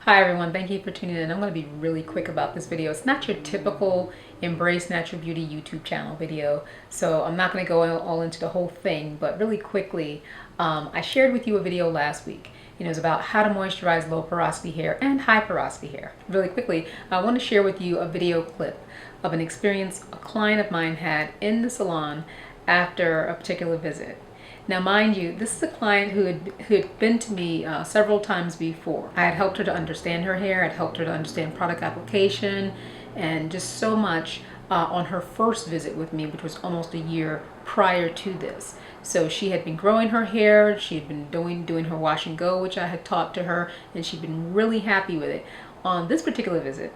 Hi everyone, thank you for tuning in. I'm going to be really quick about this video. It's not your typical Embrace Natural Beauty YouTube channel video, so I'm not going to go all into the whole thing, but really quickly, I shared with you a video last week. It was about how to moisturize low porosity hair and high porosity hair. Really quickly, I want to share with you a video clip of an experience a client of mine had in the salon after a particular visit. Now, mind you, this is a client who had been to me several times before. I had helped her to understand her hair, I'd helped her to understand product application, and just so much on her first visit with me, which was almost a year prior to this. So she had been growing her hair, she had been doing her wash and go, which I had taught to her, and she'd been really happy with it. On this particular visit,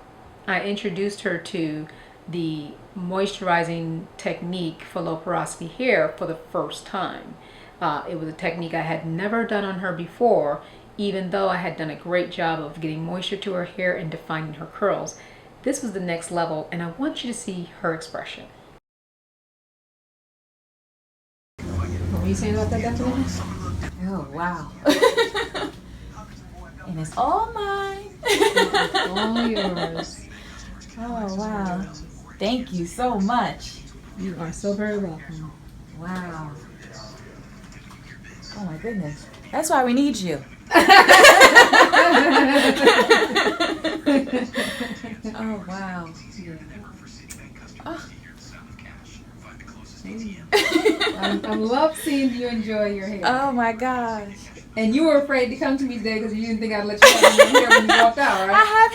I introduced her to the moisturizing technique for low porosity hair for the first time. It was a technique I had never done on her before, even though I had done a great job of getting moisture to her hair and defining her curls. This was the next level, and I want you to see her expression. What were you saying about that, Bethany? Oh, wow. And it's all mine. It's all yours. Oh, wow. Thank you so much. You are so very welcome. Wow. Oh, my goodness. That's why we need you. Oh, wow. Oh. I love seeing you enjoy your hair. Oh, my gosh. And you were afraid to come to me today because you didn't think I'd let you have your hair when you walked out, right? I have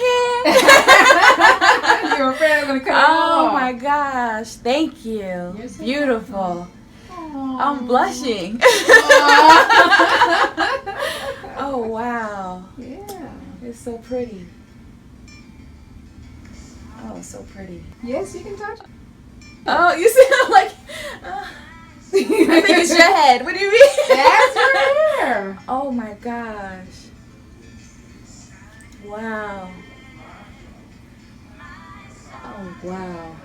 hair. You were afraid I was going to cut it Oh, off. my gosh. Thank you. You're so Beautiful. Aww. I'm blushing. Oh, wow. Yeah. It's so pretty. Oh, so pretty. Yes, you can touch it. Oh, you sound like... I think it's your head. What do you mean? That's your hair. Oh, my gosh. Wow. Oh, wow.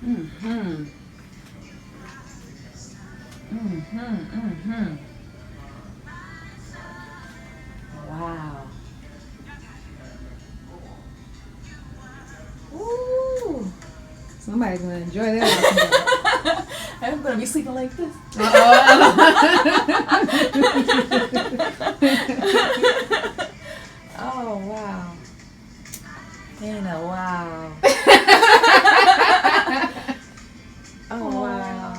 Mm-hmm. Mm-hmm, mm-hmm. Wow. Ooh. Somebody's going to enjoy that. I'm going to be sleeping like this. Oh, wow. Dana, wow. Oh, wow.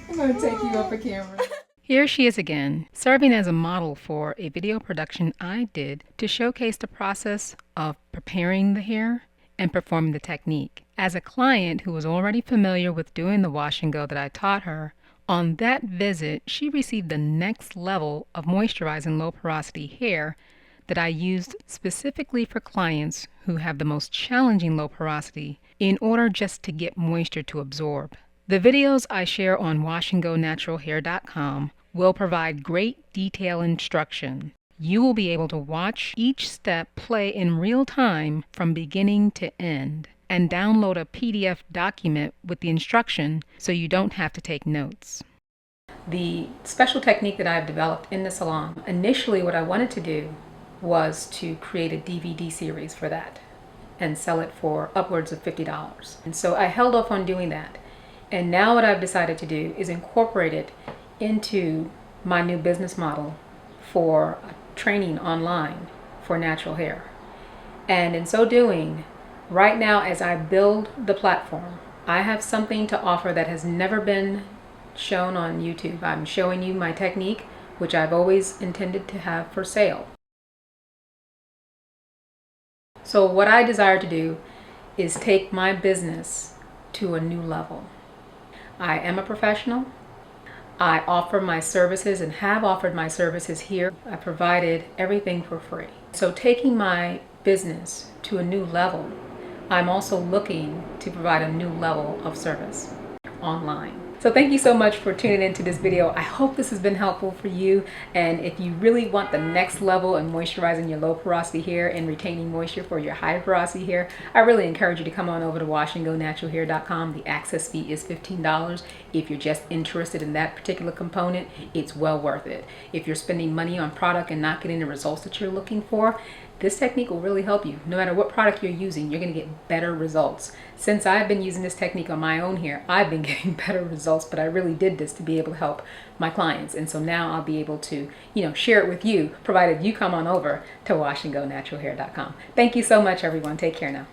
I'm going to take you up a camera. Here she is again, serving as a model for a video production I did to showcase the process of preparing the hair and performing the technique. As a client who was already familiar with doing the wash and go that I taught her, on that visit she received the next level of moisturizing low porosity hair that I used specifically for clients who have the most challenging low porosity in order just to get moisture to absorb. The videos I share on washandgonaturalhair.com will provide great detail instruction. You will be able to watch each step play in real time from beginning to end and download a PDF document with the instruction so you don't have to take notes. The special technique that I've developed in the salon, initially what I wanted to do was to create a DVD series for that and sell it for upwards of $50. And so I held off on doing that. And now what I've decided to do is incorporate it into my new business model for training online for natural hair. And in so doing, right now as I build the platform, I have something to offer that has never been shown on YouTube. I'm showing you my technique, which I've always intended to have for sale. So what I desire to do is take my business to a new level. I am a professional. I offer my services and have offered my services here. I provided everything for free. So taking my business to a new level, I'm also looking to provide a new level of service online. So thank you so much for tuning into this video. I hope this has been helpful for you. And if you really want the next level in moisturizing your low porosity hair and retaining moisture for your high porosity hair, I really encourage you to come on over to washandgonaturalhair.com. The access fee is $15. If you're just interested in that particular component, it's well worth it. If you're spending money on product and not getting the results that you're looking for, this technique will really help you. No matter what product you're using, you're going to get better results. Since I've been using this technique on my own hair, I've been getting better results, but I really did this to be able to help my clients. And so now I'll be able to, share it with you, provided you come on over to washandgonaturalhair.com. Thank you so much, everyone. Take care now.